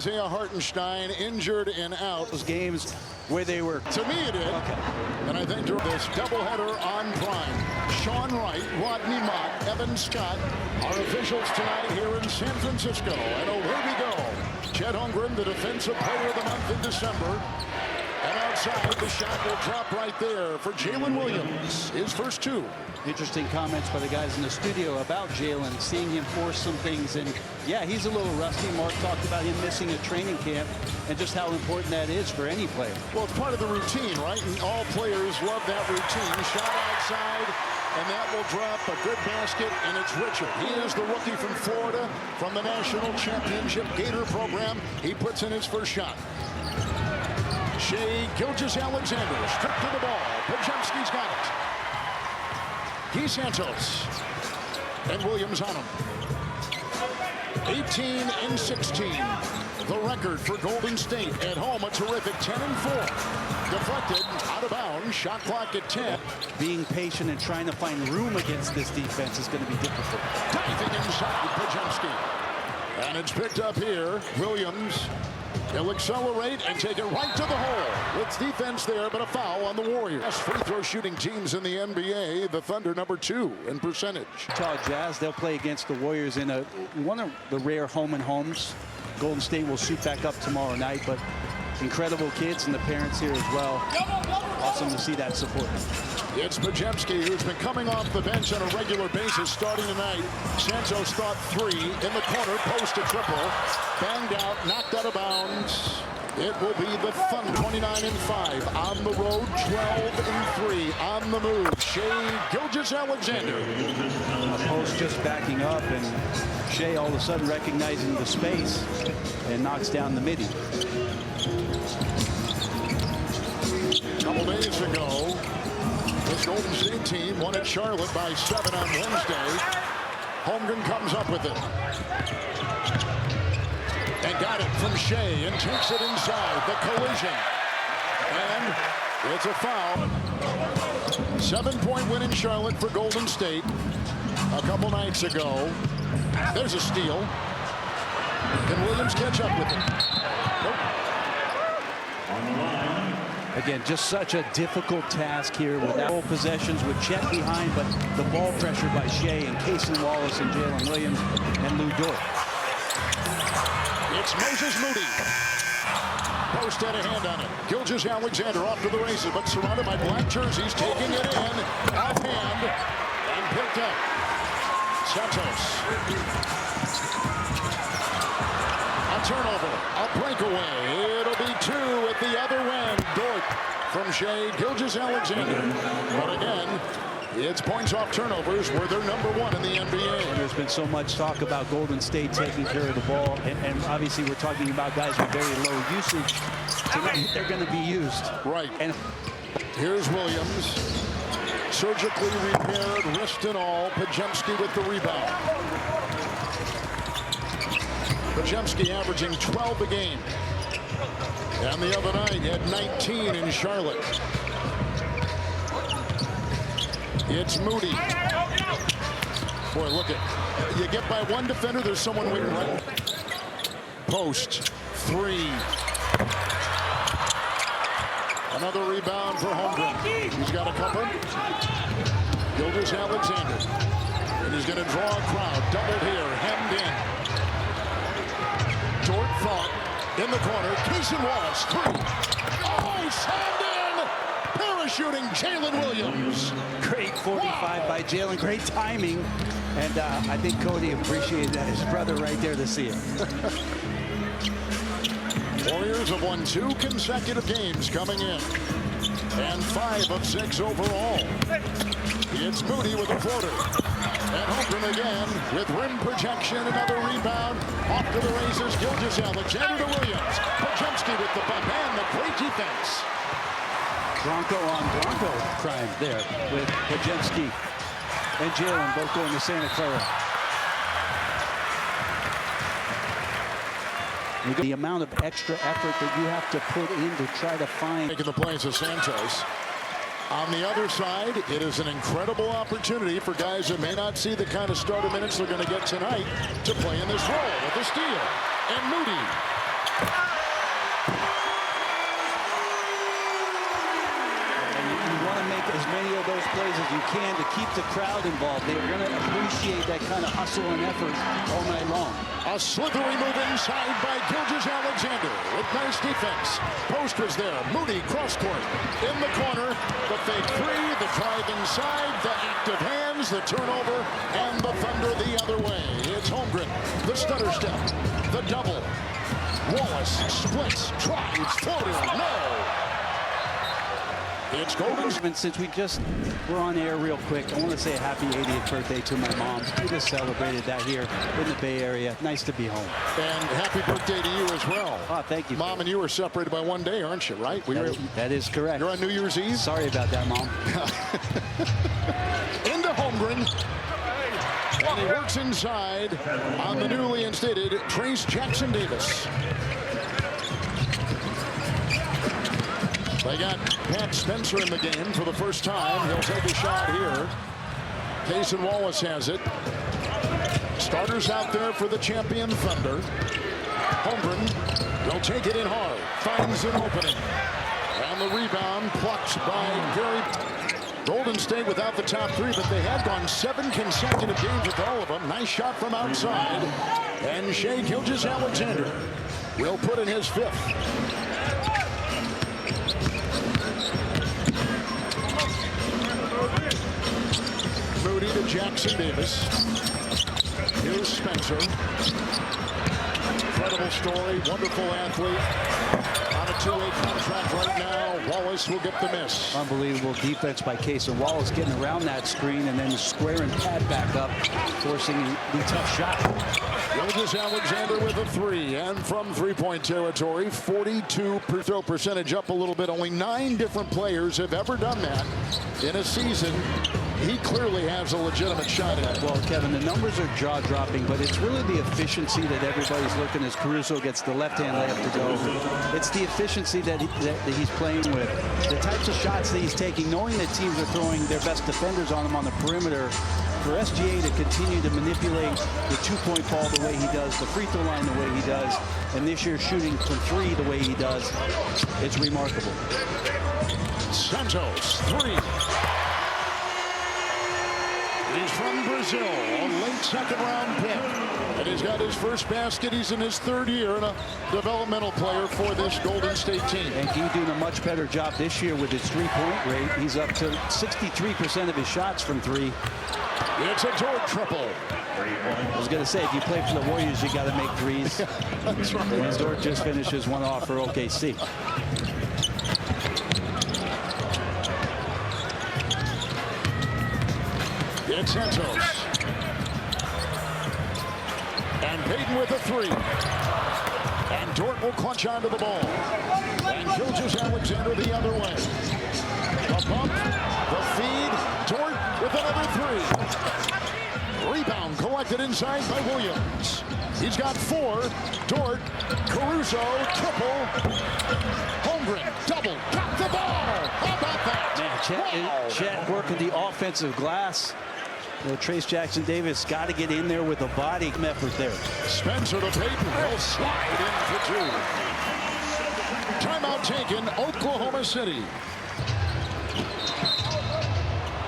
Isaiah Hartenstein injured and out. Those games where they were. To me it did. Okay. And I think this doubleheader on Prime. Sean Wright, Rodney Mott, Evan Scott are officials tonight here in San Francisco. And away we go. Chet Holmgren, the Defensive Player of the Month in December. And outside, the shot will drop right there for Jalen Williams. His first two. Interesting comments by the guys in the studio about Jalen, seeing him force some things. And yeah, he's a little rusty. Mark talked about him missing a training camp and just how important that is for any player. Well, it's part of the routine, right? And all players love that routine. Shot outside, and that will drop a good basket, and it's Richard. He is the rookie from Florida, from the National Championship Gator program. He puts in his first shot. Shea Gilgeous-Alexander stripped to the ball. Pajemski's got it. Key Santos and Williams on him. 18 and 16. The record for Golden State at home. A terrific 10 and 4. Deflected, out of bounds. Shot clock at 10. Being patient and trying to find room against this defense is going to be difficult. Diving inside Pajemski. And it's picked up here. Williams. He'll accelerate and take it right to the hole. It's defense there, but a foul on the Warriors. Best free throw shooting teams in the NBA. The Thunder #2 in percentage. Utah Jazz, they'll play against the Warriors in one of the rare home and homes. Golden State will suit back up tomorrow night, but incredible kids and the parents here as well. Awesome to see that support. It's Pajemski, who's been coming off the bench on a regular basis starting tonight. Santos thought three in the corner, post a triple. Banged out, knocked out of bounds. It will be the Thunder 29 and 5 on the road, 12 and 3 on the move. Shea Gilgeous-Alexander. Post just backing up, and Shea all of a sudden recognizing the space and knocks down the midi. A couple days ago, this Golden State team won at Charlotte by 7 on Wednesday. Holmgren comes up with it. And got it from Shea and takes it inside. The collision. And it's a foul. 7-point win in Charlotte for Golden State a couple nights ago. There's a steal. Can Williams catch up with it? Nope. Again, just such a difficult task here without possessions with Chet behind, but the ball pressure by Shea and Cason Wallace and Jalen Williams and Lou Dort. It's Moses Moody. Post had a hand on it. Gilgeous-Alexander off to the races, but surrounded by black jerseys, taking it in, offhand, and picked up. Santos. A turnover, a breakaway. It'll be 2 at the other end. Dort from Shea Gilgeous-Alexander. But again, it's points off turnovers where they're #1 in the NBA. There's been so much talk about Golden State taking care of the ball, and obviously we're talking about guys with very low usage. Tonight they're going to be used. Right. And here's Williams. Surgically repaired, wrist and all. Pajemski with the rebound. Pajemski averaging 12 a game. And the other night had 19 in Charlotte. It's Moody. Boy, look at, you get by one defender, there's someone waiting right. Post, 3. Another rebound for Holmgren. He's got a couple. Gilgeous-Alexander. And he's going to draw a crowd. Doubled here, hemmed in. Dort fought in the corner. Cason Wallace, 3. Oh, slammed in! Parachuting Jalen Williams. great 45 by Jalen. Great timing. And I think Cody appreciated that. His brother right there to see it. Warriors have won 2 consecutive games coming in. And 5 of 6 overall. It's Moody with a floater. And Holmgren again with rim projection. Another rebound. Off to the races. Gilgeous-Alexander to Williams. Pajemski with the bump and the great defense. Bronco on Bronco crime there with Pajemski and Jalen both going to Santa Clara. The amount of extra effort that you have to put in to try to find. Taking the place of Santos. On the other side, it is an incredible opportunity for guys that may not see the kind of starter minutes they're going to get tonight to play in this role with the steal. And Moody can to keep the crowd involved. They're going to appreciate that kind of hustle and effort all night long. A slithery move inside by Gilgeous-Alexander with nice defense. Post was there. Moody cross court in the corner. The fake three, the drive inside, the active hands, the turnover, and the Thunder the other way. It's Holmgren, the stutter step, the double. Wallace splits, drives, floater, no. It's Golden. Since we just were on air real quick, I want to say a happy 80th birthday to my mom. We just celebrated that here in the Bay Area. Nice to be home. And happy birthday to you as well. Oh, thank you. Mom and you were separated by one day, aren't you, right? That is correct. You're on New Year's Eve? Sorry about that, Mom. Into Holmgren. And he works inside on the newly instated Trace Jackson-Davis. They got Pat Spencer in the game for the first time. He'll take a shot here. Cason Wallace has it. Starters out there for the champion Thunder. Holmgren will take it in hard. Finds an opening. And the rebound plucked by Gary. Golden State without the top three, but they had gone 7 consecutive games with all of them. Nice shot from outside. And Shai Gilgeous-Alexander will put in his 5th. Moody to Jackson-Davis. Here's Spencer. Incredible story, wonderful athlete. On a 2-way contract right now. Wallace will get the miss. Unbelievable defense by Cason Wallace, getting around that screen and then squaring Pat back up, forcing the tough shot. Gilgeous-Alexander with a 3, and from three-point territory, 42% throw percentage up a little bit. Only 9 different players have ever done that in a season. He clearly has a legitimate shot at it. Well, Kevin, the numbers are jaw-dropping, but it's really the efficiency that everybody's looking as Caruso gets the left-hand layup to go. It's the efficiency that he's playing with. The types of shots that he's taking, knowing that teams are throwing their best defenders on him on the perimeter. For SGA to continue to manipulate the two-point ball the way he does, the free throw line the way he does, and this year shooting from 3 the way he does, it's remarkable. Santos, 3. He's from Brazil, a late second-round pick. And he's got his first basket. He's in his 3rd year and a developmental player for this Golden State team. And he's doing a much better job this year with his three-point rate. He's up to 63% of his shots from 3. It's a Dort triple. I was going to say, if you play for the Warriors, you got to make threes. That's right. And Dort just finishes one off for OKC. It's Santos. And Payton with a 3. And Dort will clutch onto the ball. And Gilgeous-Alexander the other way. The bump, the feed, Dort with another 3. Rebound collected inside by Williams. He's got 4. Dort, Caruso, triple. Holmgren, double, got the ball. How about that? Man, Chet working the offensive glass. Trace Jackson-Davis got to get in there with a body effort there. Spencer to Payton. He'll slide in for 2. Timeout taken, Oklahoma City.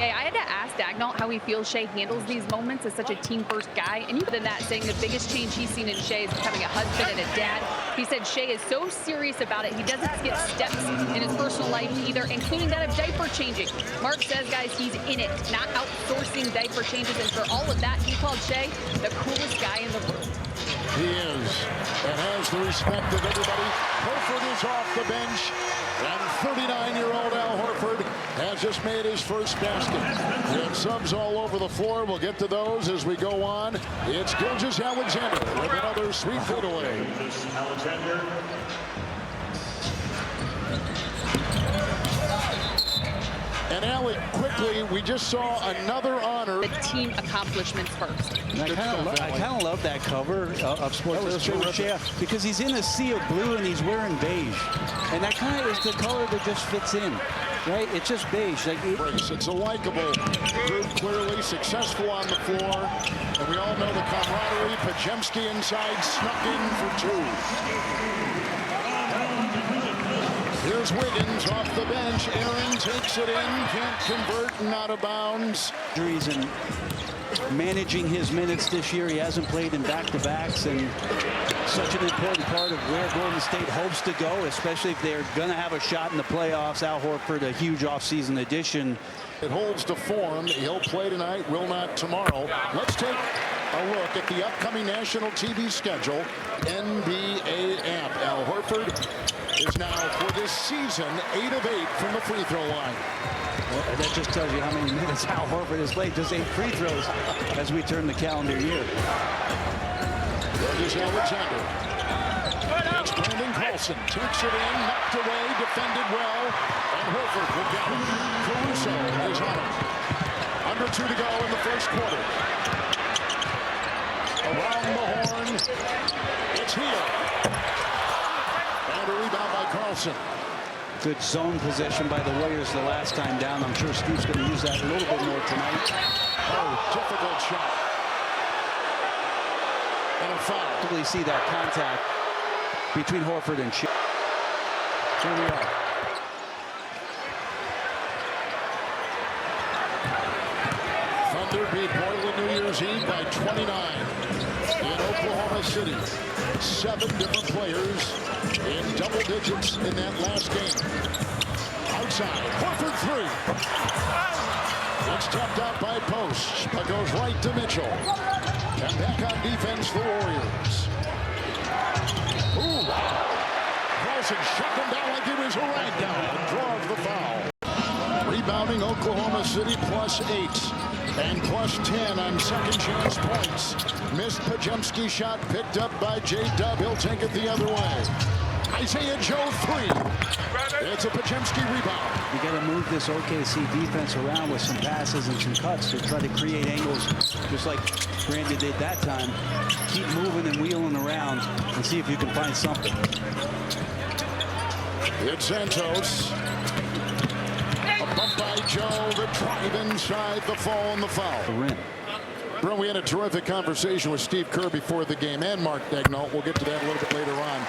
Yeah, I had to ask Dagnall how he feels Shai handles these moments as such a team-first guy. And even that, saying the biggest change he's seen in Shai is becoming a husband and a dad. He said Shai is so serious about it, he doesn't skip steps in his personal life either, including that of diaper changing. Mark says, guys, he's in it, not outsourcing diaper changes. And for all of that, he called Shai the coolest guy in the room. He is, and has the respect of everybody. Horford is off the bench, and 39-year-old Al Horford has just made his first basket. We have subs all over the floor. We'll get to those as we go on. It's Gilgeous-Alexander with another sweet fadeaway. And Allie, quickly, we just saw another honor. The team accomplishments first. And I kind of love that cover of Sports Illustrated, because he's in a sea of blue and he's wearing beige. And that kind of is the color that just fits in, right? It's just beige. Like it's a likable group, clearly successful on the floor. And we all know the camaraderie. Pajemski inside, snuck in for 2. Here's Wiggins off the bench. Aaron takes it in, can't convert, not out of bounds. Injuries and managing his minutes this year. He hasn't played in back-to-backs, and such an important part of where Golden State hopes to go, especially if they're going to have a shot in the playoffs. Al Horford, a huge offseason addition. It holds to form. He'll play tonight, will not tomorrow. Let's take a look at the upcoming national TV schedule. NBA app. Al Horford is now, for this season, 8 of 8 from the free throw line. Well, that just tells you how many minutes Al Horford has played. Just 8 free throws as we turn the calendar year. There's Alexander. It's Brandon Carlson. Takes it in, knocked away, defended well, and Horford will get it. Caruso is on it. Under 2 to go in the first quarter. Around the horn. It's here. And a rebound by Carlson. Good zone possession by the Warriors the last time down. I'm sure Steve's going to use that a little bit more tonight. Oh, difficult shot. And a foul. You see that contact between Horford and Chet. Here we are. Thunder beat Portland New Year's Eve by 29 in Oklahoma City. 7 different players in double digits in that last game. Outside, Horford 3. It's tapped out by Post, but goes right to Mitchell. And back on defense, the Warriors. Ooh, Carlson shut them down like he was a rag down and draws the foul. Rebounding Oklahoma City +8 and +10 on second chance points. Missed Pajemski shot picked up by J-Dub. He'll take it the other way. Isaiah Joe 3. It's a Pajemski rebound. You got to move this OKC defense around with some passes and some cuts to try to create angles, just like Brandon did that time. Keep moving and wheeling around and see if you can find something. It's Santos. A bump by Joe. The drive inside, the fall and the foul. The rim. Bro, we had a terrific conversation with Steve Kerr before the game, and Mark Daigneault. We'll get to that a little bit later on.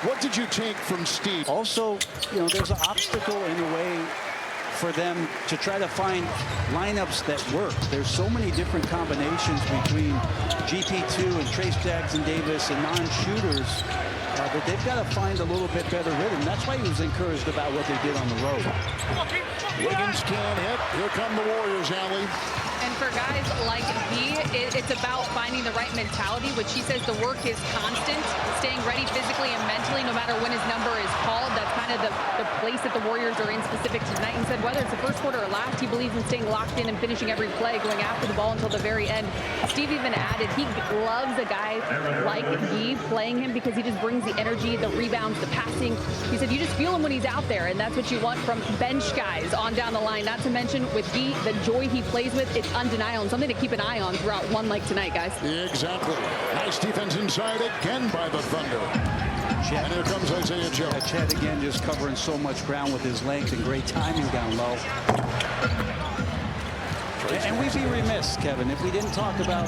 What did you take from Steve? Also, there's an obstacle in a way for them to try to find lineups that work. There's so many different combinations between GP2 and Trace Jackson Davis and non-shooters that they've got to find a little bit better rhythm. That's why he was encouraged about what they did on the road. Wiggins can't hit. Here come the Warriors, Allie. And for guys like he, it's about finding the right mentality, which he says the work is constant, staying ready physically and mentally no matter when his number is called. That's kind of the place that the Warriors are in specific tonight. And said whether it's the first quarter or last, he believes in staying locked in and finishing every play, going after the ball until the very end. Steve even added he loves a guy like he playing him because he just brings the energy, the rebounds, the passing. He said you just feel him when he's out there, and that's what you want from bench guys on down the line. Not to mention with he, the joy he plays with, it's undeniable and something to keep an eye on throughout one like tonight, guys. Exactly. Nice defense inside again by the Thunder. Chet. And here comes Isaiah Joe. Chet again just covering so much ground with his length and great timing down low. And we'd be remiss, Kevin, if we didn't talk about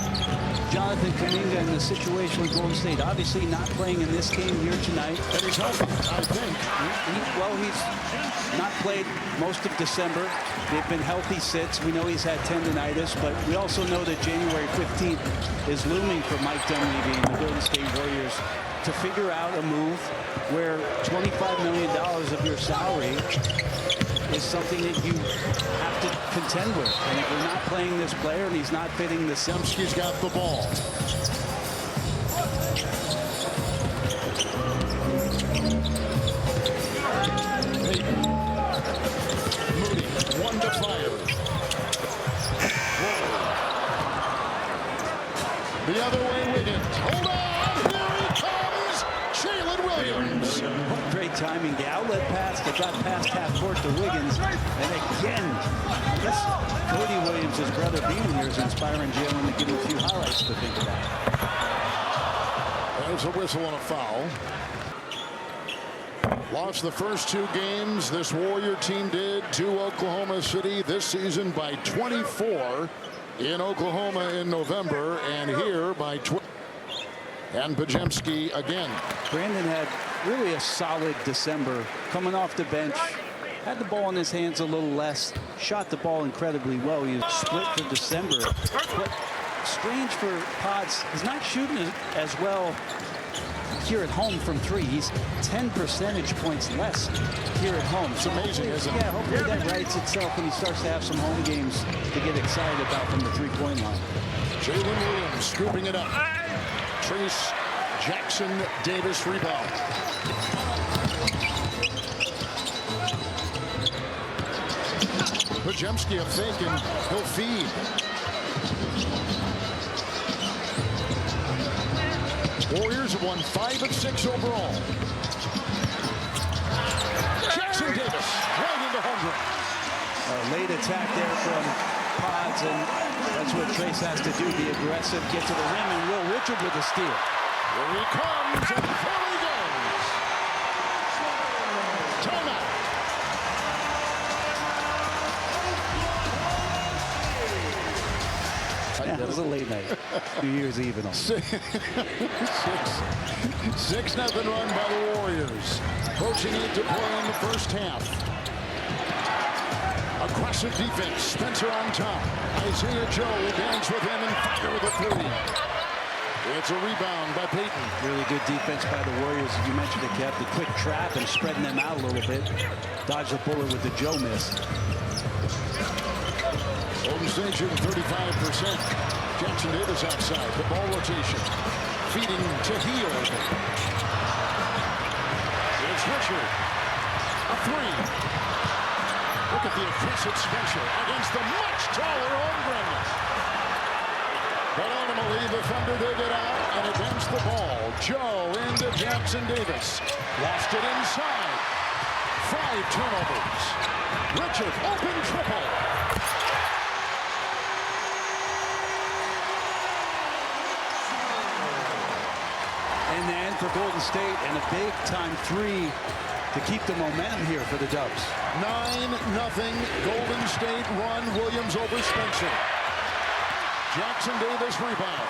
Jonathan Kuminga and the situation with Golden State. Obviously not playing in this game here tonight. And he's healthy, I think. He's not played most of December. They've been healthy sits. We know he's had tendonitis, but we also know that January 15th is looming for Mike Dunleavy and the Golden State Warriors to figure out a move where $25 million of your salary is something that you have to contend with. And if we're not playing this player and he's not fitting the system. He's got the ball. Moody, 1 to fire. Whoa. The other way, Wiggins. Hold on, here he comes. Jalen Williams. Great timing. The outlet pass that got past half court to Wiggins. And again, I guess Cody Williams' brother being here is inspiring Jalen to give him a few highlights to think about. There's a whistle and a foul. Lost the first 2 games this Warrior team did to Oklahoma City this season by 24 in Oklahoma in November, and here by 20. And Pajemski again. Brandon had really a solid December. Coming off the bench, had the ball in his hands a little less, shot the ball incredibly well. He was split for December. But strange for Pods, he's not shooting as well here at home from three. He's 10 percentage points less here at home. It's amazing, isn't it? Yeah, hopefully that rights itself when he starts to have some home games to get excited about from the three-point line. Jalen Williams scooping it up. Trace Jackson Davis rebound. Pajemski a fake and he'll feed. Warriors have won 5 of 6 overall. Jackson Davis right into Holmgren. A late attack there from Pods, and that's what Trace has to do, be aggressive, get to the rim, and Will Richard with the steal. Here he comes, and there he goes. Timeout. Yeah, it was a late night. New Year's Eve and all. 6-0 run by the Warriors. Approaching 8 to play in the first half. Aggressive defense. Spencer on top. Isaiah Joe will dance with him and fire with a three. It's a rebound by Payton. Really good defense by the Warriors. As you mentioned it, Kev, the quick trap and spreading them out a little bit. Dodge the bullet with the Joe miss. Golden State shooting 35%. Jackson Davis outside. The ball rotation. Feeding to Hield. It's Richard. A three. Look at the aggressive Spencer against the much taller Holmgren. But ultimately, the Thunder did it out and advanced the ball. Joe into Jackson Davis. Lost it inside. 5 turnovers. Richard, open triple. And then for Golden State, and a big-time three to keep the momentum here for the Dubs. 9-0 Golden State run. Williams over Spencer. Jackson Davis rebound.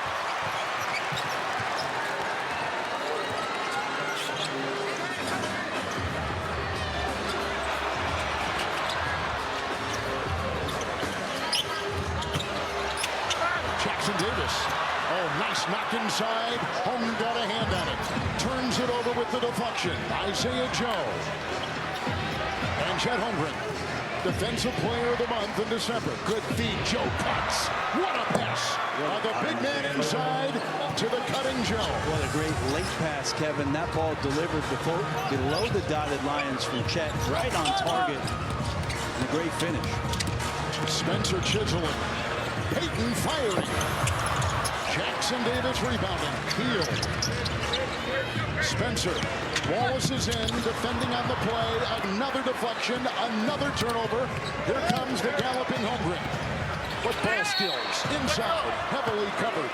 Jackson Davis. Oh, nice knock inside. Holmgren got a hand on it. Turns it over with the deflection. Isaiah Joe. And Chet Holmgren, Defensive Player of the Month in December. Good feed. Joe cuts. What a pass. The big man inside to the cutting Joe. What a great late pass, Kevin. That ball delivered below the dotted lines from Chet. Right on target. And a great finish. Spencer chiseling. Payton firing. Jackson Davis rebounding. Hield. Spencer. Wallace is in, defending on the play. Another deflection, another turnover. Here comes the galloping Holmgren. With ball skills. Inside, heavily covered.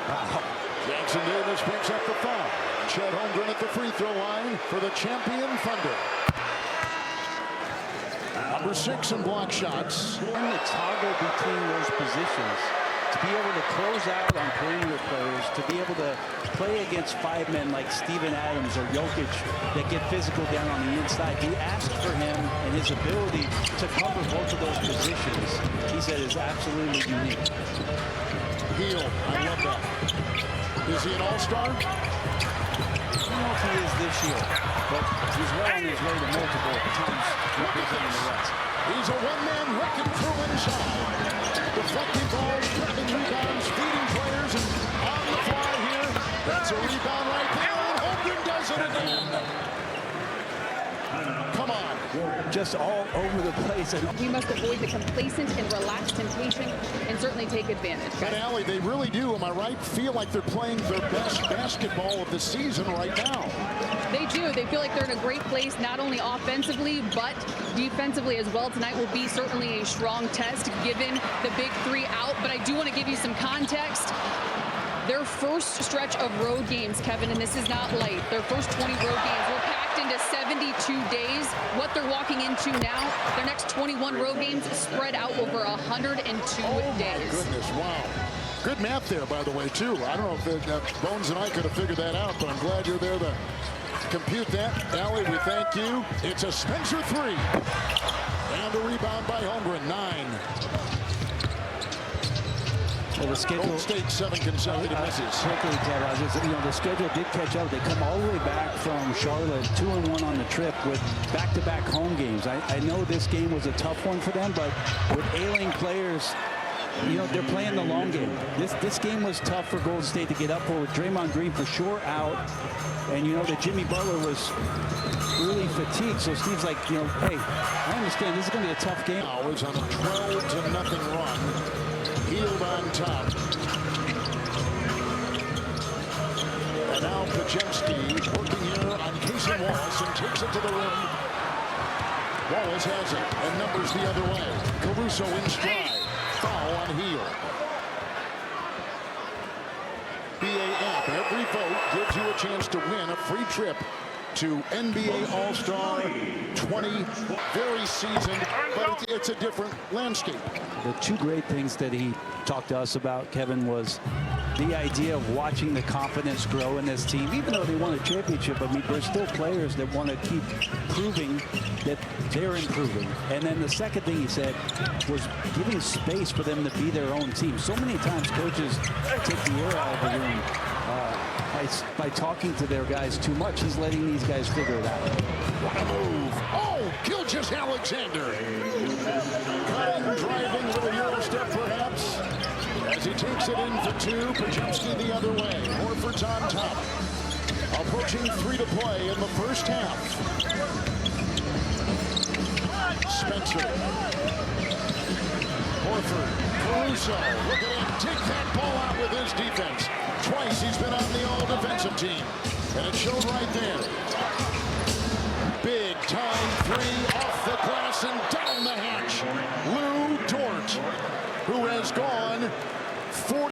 Wow. Jackson Davis picks up the foul. Chet Holmgren at the free throw line for the champion Thunder. Number 6 in block shots. And the toggle between those positions. To be able to close out on perimeter players, to be able to play against 5 men like Steven Adams or Jokic that get physical down on the inside. You ask for him and his ability to cover both of those positions, he said, is absolutely unique. Hield, I love that. Is he an all-star? I don't know if he is this year, but he's well on his way to multiple times representing the West. He's a one-man wrecking crew inside. Deflecting balls, grabbing rebounds, feeding players, and on the fly here. That's a rebound right there, and Holmgren does it again. Come on. Just all over the place. We must avoid the complacent and relaxed temptation and certainly take advantage. But Allie, they really do, am I right, feel like they're playing their best basketball of the season right now. They do. They feel like they're in a great place, not only offensively, but defensively as well. Tonight will be certainly a strong test given the big 3 out. But I do want to give you some context. Their first stretch of road games, Kevin, and this is not light, their first 20 road games were packed into 72 days. What they're walking into now, their next 21 road games spread out over 102 days. Oh, my goodness, wow. Good math there, by the way, too. I don't know if Bones and I could have figured that out, but I'm glad you're there to compute that. Allie, we thank you. It's a Spencer 3. And a rebound by Holmgren, 9. Well, the schedule, Golden State 7 consecutive misses. Quickly, Ted, the schedule did catch up. They come all the way back from Charlotte, 2-1 on the trip with back-to-back home games. I know this game was a tough one for them, but with ailing players, they're playing the long game. This game was tough for Golden State to get up for, with Draymond Green for sure out, and that Jimmy Butler was really fatigued. So Steve's like, hey, I understand this is going to be a tough game. Now is on a 12-0 run. Healed on top. And now Pajemski working here on Casey Wallace and takes it to the rim. Wallace has it and numbers the other way. Caruso in stride. Foul on Heel. BAF. Every vote gives you a chance to win a free trip to NBA All-Star 20. Very seasoned, but it's a different landscape. The two great things that he talked to us about, Kevin, was the idea of watching the confidence grow in this team. Even though they won a championship, there's still players that want to keep proving that they're improving. And then the second thing he said was giving space for them to be their own team. So many times coaches take the air out of the room by talking to their guys too much. He's letting these guys figure it out. What a move. Oh, Gilgeous-Alexander. Cutting, driving, little Euro step perhaps. As he takes it in for 2, Pajemski the other way. Horford's on top. Approaching 3 to play in the first half. Spencer. Horford. Caruso. Look at him take that ball out with his defense. Twice he's been on the all-defensive team. And it showed right there. Big time 3 off the glass and down the hatch. Lou Dort, who has gone 40.